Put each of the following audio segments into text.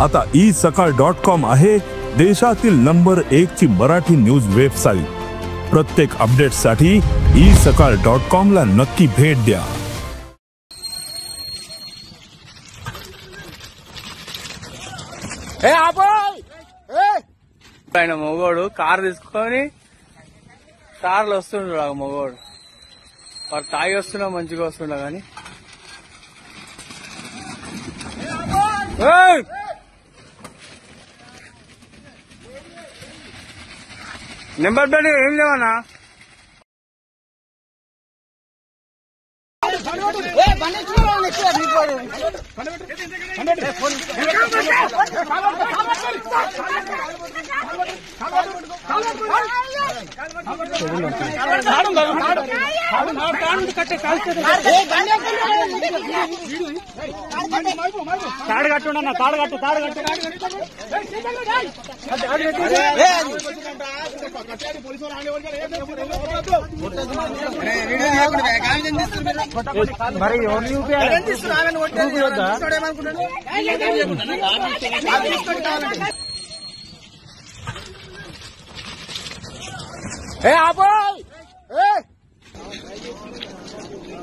आता isakal.com आहे देशातील नंबर 1 ची मराठी न्यूज वेबसाईट। प्रत्येक अपडेटसाठी isakal.com ला नक्की भेट द्या। ఏ ఆపోయ్ ఏ పైన మొగోడు కార్ తీసుకొని కార్లో వస్తుండు ఆ మొగోడు వాడు తాగి వస్తున్నా మంచిగా వస్తుండా కానీ నెంబర్ ప్లేట్ ఏం లేవన్నా తాడు కట్టుండన్నా తాడు కట్టు మరి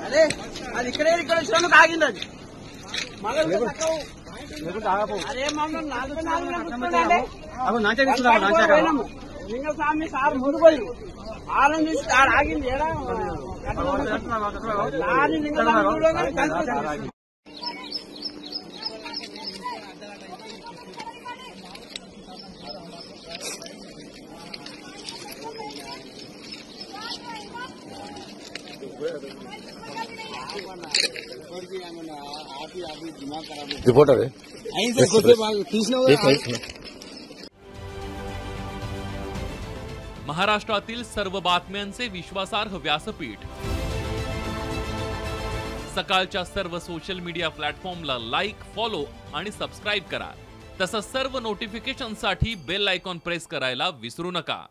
అదే అది ఇక్కడ వచ్చిన తాగింది అది స్వామి సార్ ముందు పోయి ఆనంద ఆగింది रिपोर्टर है महाराष्ट्रातील सर्व बातम्यांचे विश्वासार्ह व्यासपीठ सकाळच्या सर्व सोशल मीडिया प्लॅटफॉर्मला लाईक, फॉलो आणि सबस्क्राइब करा। तसंच सर्व नोटिफिकेशनसाठी बेल आयकॉन प्रेस करायला विसरू नका।